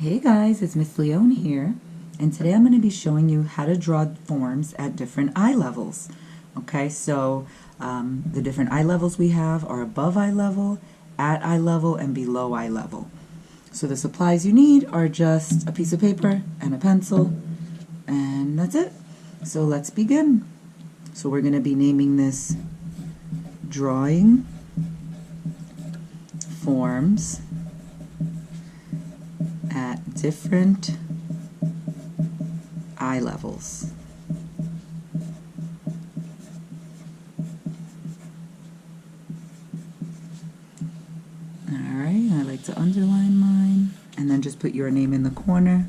Hey guys, it's Miss Leone here, and today I'm going to be showing you how to draw forms at different eye levels. Okay, so the different eye levels we have are above eye level, at eye level, and below eye level. So the supplies you need are just a piece of paper and a pencil, and that's it. So let's begin. So we're going to be naming this Drawing Forms at Different Eye Levels. Alright, I like to underline mine and then just put your name in the corner.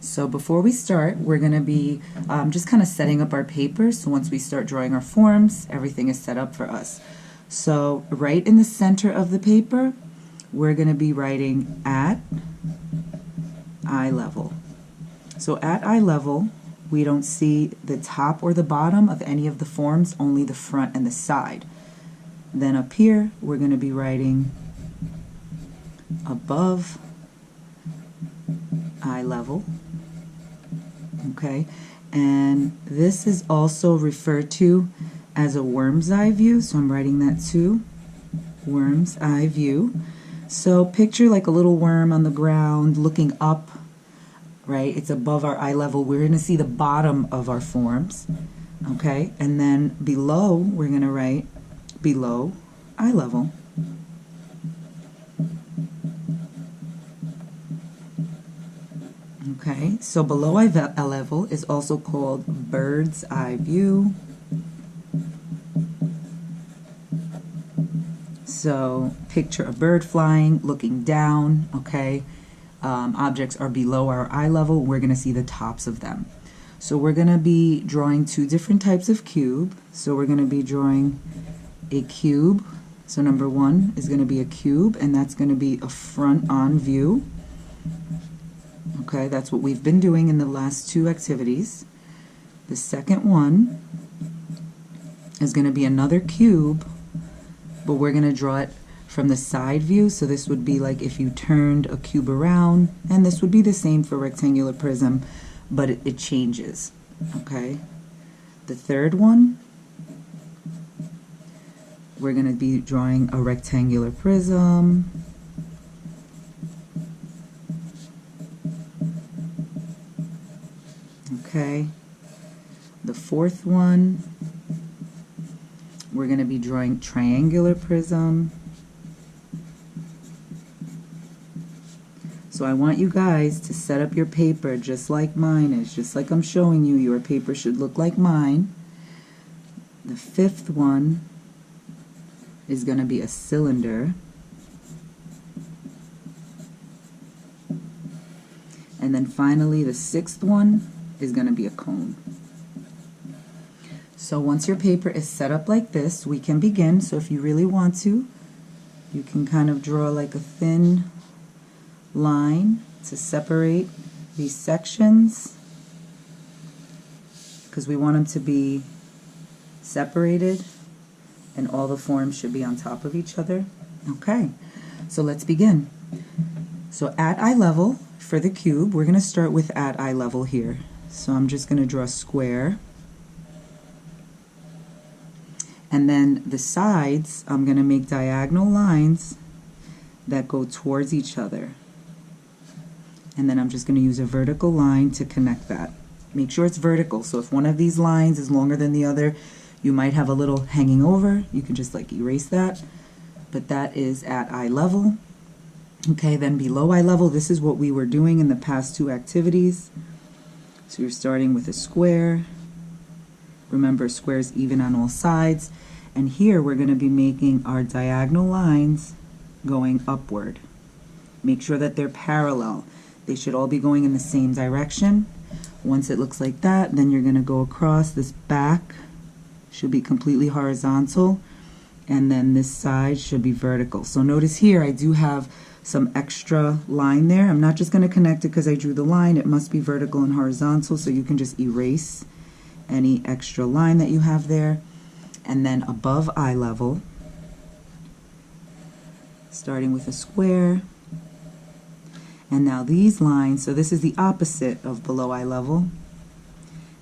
So before we start, we're going to be just kind of setting up our paper, so once we start drawing our forms, everything is set up for us. So right in the center of the paper, we're going to be writing at eye level. So at eye level, we don't see the top or the bottom of any of the forms, only the front and the side. Then up here, we're going to be writing above eye level. Okay, and this is also referred to as a worm's eye view, so I'm writing that too, worm's eye view. So picture like a little worm on the ground looking up, right? It's above our eye level. We're going to see the bottom of our forms, okay? And then below, we're going to write below eye level. Okay, so below eye level is also called bird's eye view. So picture a bird flying, looking down, okay? Objects are below our eye level. We're going to see the tops of them. So we're going to be drawing two different types of cube. So we're going to be drawing a cube. So number one is going to be a cube, and that's going to be a front-on view. Okay, that's what we've been doing in the last two activities. The second one is going to be another cube, but we're going to draw it from the side view. So this would be like if you turned a cube around, and this would be the same for rectangular prism, but it changes. Okay, the third one, we're going to be drawing a rectangular prism. Okay, the fourth one, we're going to be drawing triangular prism. So I want you guys to set up your paper just like mine is, just like I'm showing you. Your paper should look like mine. The fifth one is going to be a cylinder. And then finally the sixth one is going to be a cone. So once your paper is set up like this, we can begin. So if you really want to, you can kind of draw like a thin line to separate these sections, because we want them to be separated and all the forms should be on top of each other. Okay, so let's begin. So at eye level for the cube, we're going to start with at eye level here. So I'm just going to draw a square, and then the sides I'm going to make diagonal lines that go towards each other, and then I'm just going to use a vertical line to connect that. Make sure it's vertical, so if one of these lines is longer than the other, you might have a little hanging over. You can just like erase that, but that is at eye level. Okay, then below eye level, this is what we were doing in the past two activities. So you're starting with a square. Remember, square is even on all sides. And here we're going to be making our diagonal lines going upward. Make sure that they're parallel. They should all be going in the same direction. Once it looks like that, then you're going to go across. This back should be completely horizontal, and then this side should be vertical. So notice here I do have some extra line there. I'm not just going to connect it because I drew the line. It must be vertical and horizontal, so you can just erase any extra line that you have there. And then above eye level, starting with a square, And now these lines, so this is the opposite of below eye level.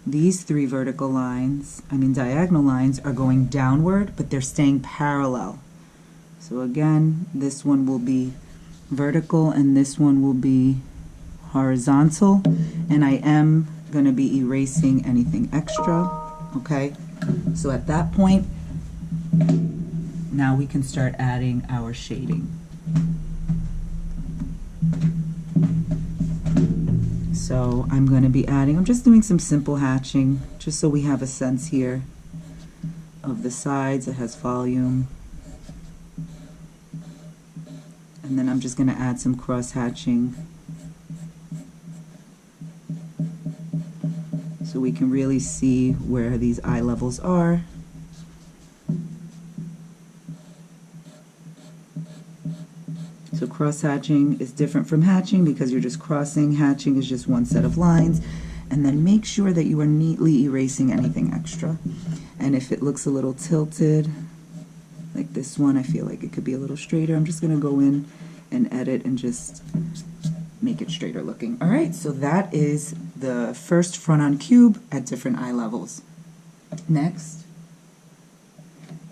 These three diagonal lines are going downward, but they're staying parallel. So again, this one will be vertical and this one will be horizontal, and I am going to be erasing anything extra. Okay, so at that point, now we can start adding our shading. So I'm going to be adding, I'm just doing some simple hatching, just so we have a sense here of the sides. It has volume. And then I'm just going to add some cross hatching so we can really see where these eye levels are. So cross hatching is different from hatching because you're just crossing. Hatching is just one set of lines. And then make sure that you are neatly erasing anything extra. And if it looks a little tilted, like this one, I feel like it could be a little straighter. I'm just going to go in and edit and just make it straighter looking. All right, so that is the first front-on cube at different eye levels. Next,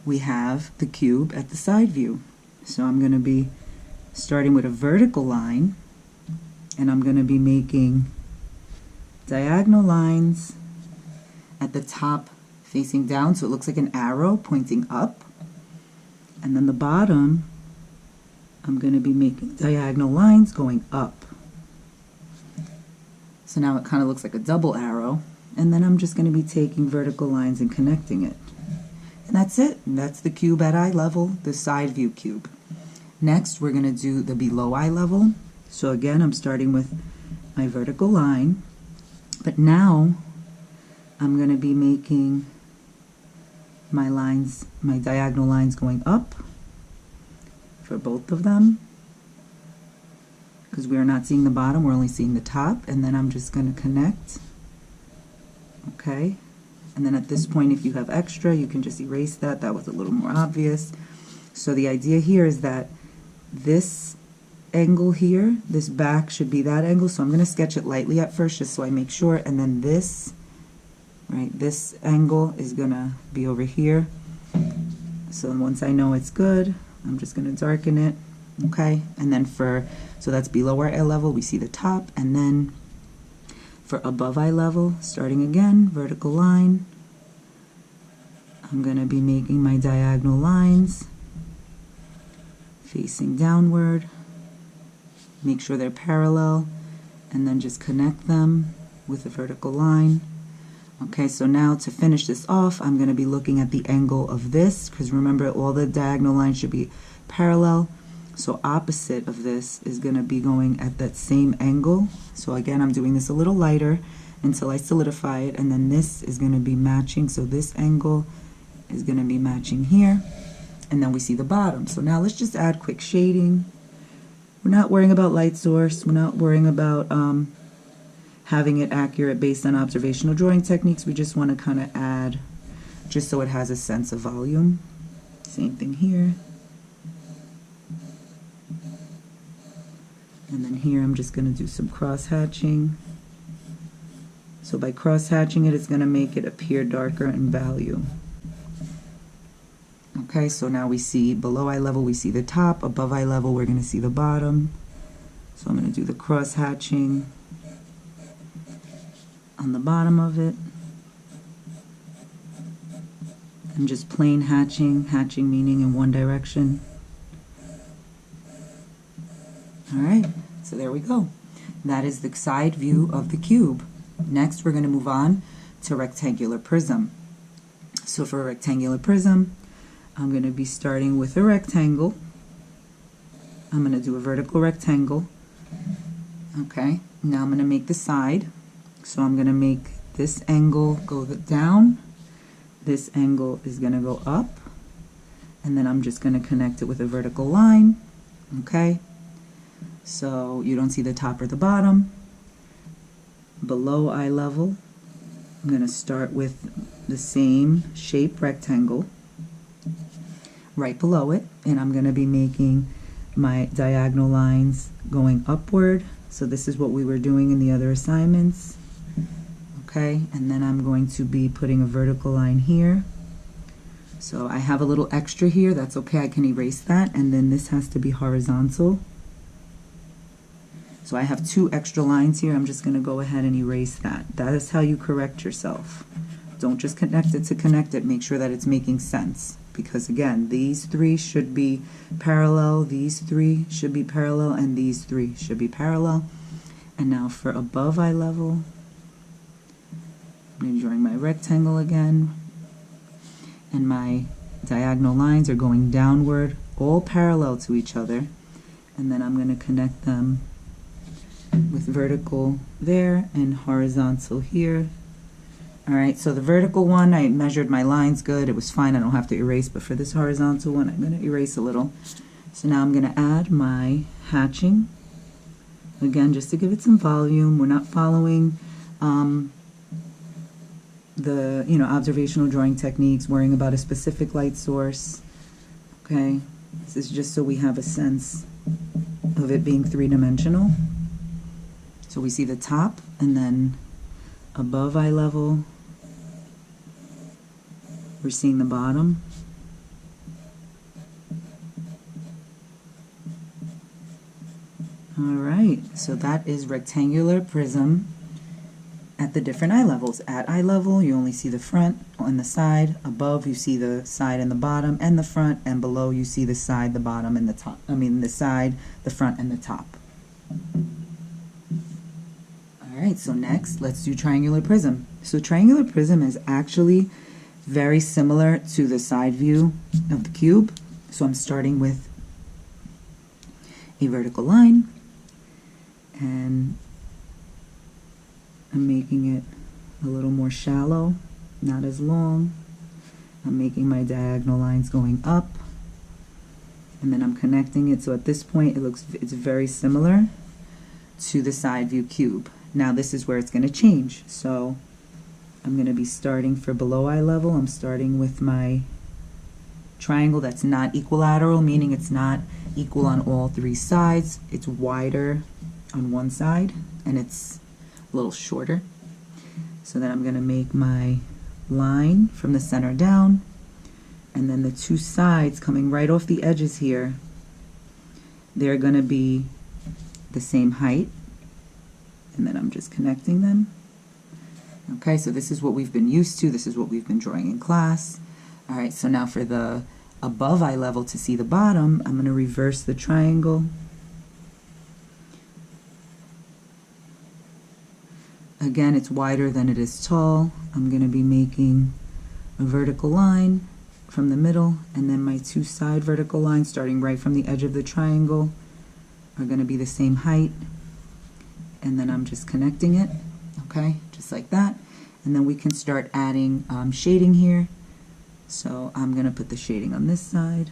we have the cube at the side view. So I'm going to be starting with a vertical line, and I'm going to be making diagonal lines at the top facing down, so it looks like an arrow pointing up. And then the bottom, I'm going to be making diagonal lines going up. So now it kind of looks like a double arrow, and then I'm just going to be taking vertical lines and connecting it. And that's it. And that's the cube at eye level, the side view cube. Next, we're going to do the below eye level. So again, I'm starting with my vertical line, but now I'm going to be making my lines, my diagonal lines going up for both of them, because we are not seeing the bottom, we're only seeing the top. And then I'm just going to connect. Okay, and then at this point, if you have extra, you can just erase that. That was a little more obvious. So the idea here is that this angle here, this back should be that angle, so I'm going to sketch it lightly at first just so I make sure, and then this, right, this angle is going to be over here. So once I know it's good, I'm just going to darken it. Okay, and then so that's below our eye level, we see the top, and then for above eye level, starting again, vertical line, I'm going to be making my diagonal lines facing downward, make sure they're parallel, and then just connect them with a vertical line. Okay, so now to finish this off, I'm going to be looking at the angle of this, because remember, all the diagonal lines should be parallel. So opposite of this is going to be going at that same angle. So again, I'm doing this a little lighter until I solidify it, and then this is going to be matching. So this angle is going to be matching here, and then we see the bottom. So now let's just add quick shading. We're not worrying about light source. We're not worrying about having it accurate based on observational drawing techniques. We just want to kind of add, just so it has a sense of volume. Same thing here. And then here I'm just going to do some cross hatching. So by cross hatching it, it's going to make it appear darker in value. Okay, so now we see below eye level, we see the top. Above eye level, we're going to see the bottom. So I'm going to do the cross hatching on the bottom of it. And just plain hatching, hatching meaning in one direction. Alright, so there we go. That is the side view of the cube. Next, we're going to move on to rectangular prism. So for a rectangular prism, I'm going to be starting with a rectangle. I'm going to do a vertical rectangle. Okay, now I'm going to make the side. So I'm going to make this angle go down. This angle is going to go up. And then I'm just going to connect it with a vertical line. Okay, so you don't see the top or the bottom. Below eye level, I'm going to start with the same shape rectangle right below it, and I'm going to be making my diagonal lines going upward So this is what we were doing in the other assignments. Okay, and then I'm going to be putting a vertical line here. So I have a little extra here, that's okay, I can erase that, and then this has to be horizontal. So I have 2 extra lines here, I'm just going to go ahead and erase that. That is how you correct yourself. Don't just connect it to connect it, make sure that it's making sense. Because again, these 3 should be parallel, these 3 should be parallel, and these 3 should be parallel. And now for above eye level, I'm drawing my rectangle again, and my diagonal lines are going downward, all parallel to each other, and then I'm going to connect them with vertical there and horizontal here. Alright, so the vertical one, I measured my lines good, it was fine, I don't have to erase, but for this horizontal one, I'm going to erase a little. So now I'm going to add my hatching, again, just to give it some volume. We're not following the observational drawing techniques, worrying about a specific light source. Okay, this is just so we have a sense of it being 3-dimensional. So we see the top, and then above eye level we're seeing the bottom. Alright, so that is rectangular prism at the different eye levels. At eye level, you only see the front and the side. Above, you see the side and the bottom and the front. And below, you see the side, the bottom, and the top. The side, the front, and the top. Alright, so next, let's do triangular prism. So triangular prism is actually very similar to the side view of the cube. So I'm starting with a vertical line, and I'm making it a little more shallow, not as long. I'm making my diagonal lines going up, and then I'm connecting it. So at this point, it's very similar to the side view cube. Now this is where it's going to change. So I'm going to be starting for below eye level. I'm starting with my triangle that's not equilateral, meaning it's not equal on all 3 sides. It's wider on one side, and it's a little shorter. So then I'm going to make my line from the center down, and then the 2 sides coming right off the edges here, they're going to be the same height, and then I'm just connecting them. Okay, so this is what we've been used to, this is what we've been drawing in class. Alright, so now for the above eye level, to see the bottom, I'm going to reverse the triangle. Again, it's wider than it is tall. I'm going to be making a vertical line from the middle, and then my 2 side vertical lines starting right from the edge of the triangle are going to be the same height, and then I'm just connecting it, okay, just like that. And then we can start adding shading here. So I'm going to put the shading on this side.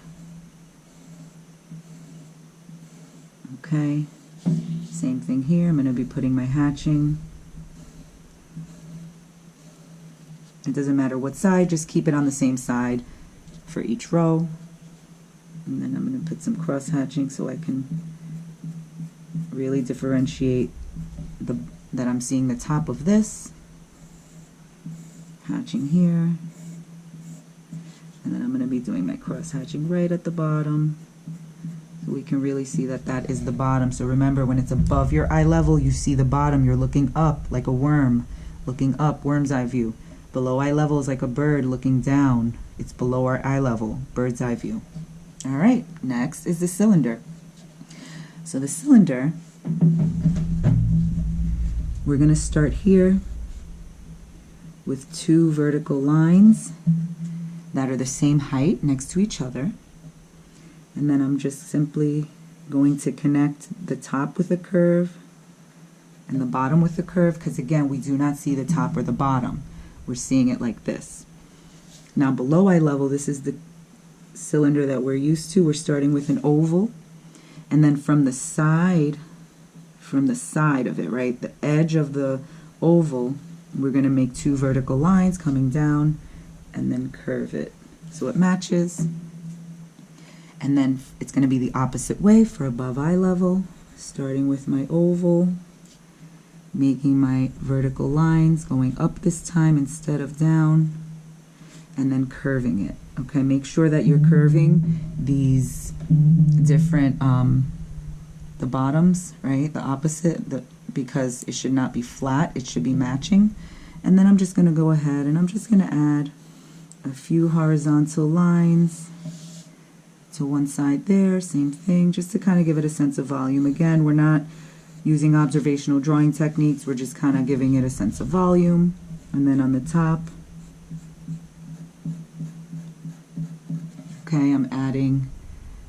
Okay, same thing here. I'm going to be putting my hatching. It doesn't matter what side, just keep it on the same side for each row. And then I'm going to put some cross hatching so I can really differentiate that I'm seeing the top of this. Hatching here. And then I'm going to be doing my cross hatching right at the bottom, so we can really see that that is the bottom. So remember, when it's above your eye level, you see the bottom. You're looking up like a worm, looking up, worm's eye view. Below eye level is like a bird looking down. It's below our eye level, bird's eye view. Alright, next is the cylinder. So the cylinder, we're going to start here with 2 vertical lines that are the same height next to each other, and then I'm just simply going to connect the top with a curve and the bottom with a curve, because again, we do not see the top or the bottom. We're seeing it like this. Now below eye level, this is the cylinder that we're used to. We're starting with an oval, and then from the side of it, right, the edge of the oval, we're going to make 2 vertical lines coming down and then curve it so it matches. And then it's going to be the opposite way for above eye level. starting with my oval, making my vertical lines, going up this time instead of down, and then curving it. Okay, make sure that you're curving these different, the bottoms, right, the opposite, because it should not be flat, it should be matching. And then I'm just going to go ahead and I'm just going to add a few horizontal lines to one side there, same thing, just to kind of give it a sense of volume. Again, we're not using observational drawing techniques, we're just kind of giving it a sense of volume. And then on the top, okay, I'm adding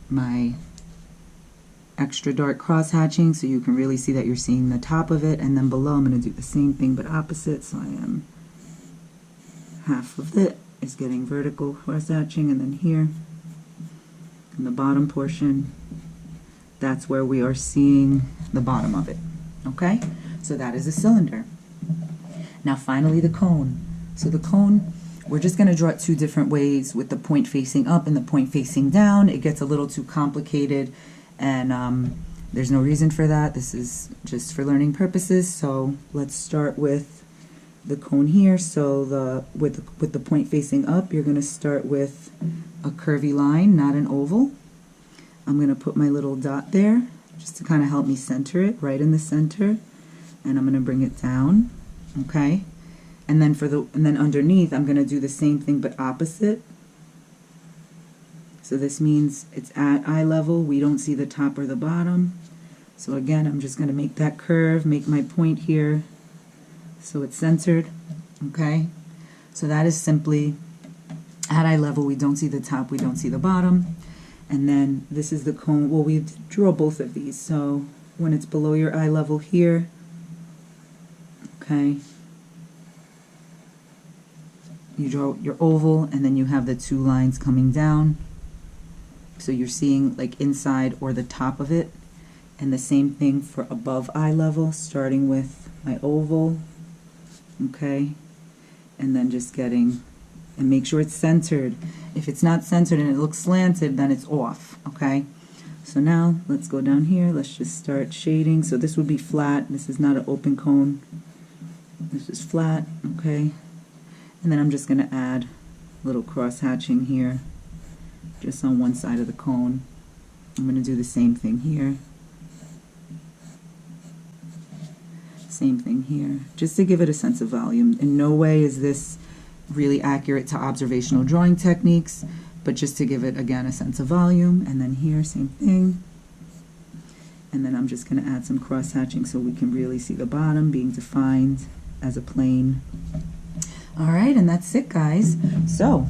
my extra dark cross hatching so you can really see that you're seeing the top of it, and then below I'm going to do the same thing but opposite, so I am half of it is getting vertical cross hatching, and then here in the bottom portion, that's where we are seeing the bottom of it. Okay, so that is a cylinder. Now finally the cone. So the cone, we're just going to draw it two different ways, with the point facing up and the point facing down. It gets a little too complicated, and there's no reason for that. This is just for learning purposes. So let's start with the cone here. So with the point facing up, you're going to start with a curvy line, not an oval. I'm going to put my little dot there just to kind of help me center it right in the center, and I'm going to bring it down. Okay, and then underneath I'm going to do the same thing but opposite. So this means it's at eye level, we don't see the top or the bottom. So again, I'm just going to make that curve, make my point here so it's centered. Okay, so that is simply at eye level, we don't see the top, we don't see the bottom. And then this is the cone. Well, we draw both of these. So when it's below your eye level here, okay, you draw your oval, and then you have the two lines coming down. So you're seeing like inside or the top of it. And the same thing for above eye level, starting with my oval, okay, and then just getting, and make sure it's centered. If it's not centered and it looks slanted, then it's off, okay? So now let's go down here, let's just start shading. So this would be flat, this is not an open cone, this is flat, okay? And then I'm just going to add a little cross hatching here, just on one side of the cone. I'm going to do the same thing here. Same thing here, just to give it a sense of volume. In no way is this really accurate to observational drawing techniques, but just to give it, again, a sense of volume. And then here, same thing. And then I'm just going to add some cross hatching so we can really see the bottom being defined as a plane. All right, and that's it, guys. So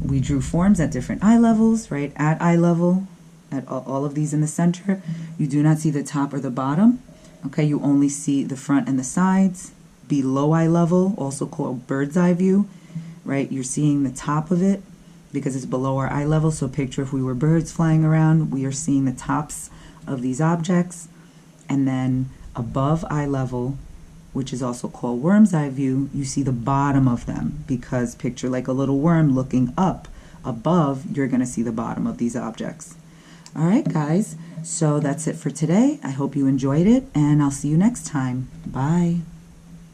we drew forms at different eye levels, right? At eye level, at all of these in the center, you do not see the top or the bottom. Okay, you only see the front and the sides. Below eye level, also called bird's eye view, right? You're seeing the top of it because it's below our eye level. So picture if we were birds flying around, we are seeing the tops of these objects. And then above eye level, which is also called worm's eye view, you see the bottom of them, because picture like a little worm looking up. Above, you're going to see the bottom of these objects. All right, guys, so that's it for today. I hope you enjoyed it, and I'll see you next time. Bye.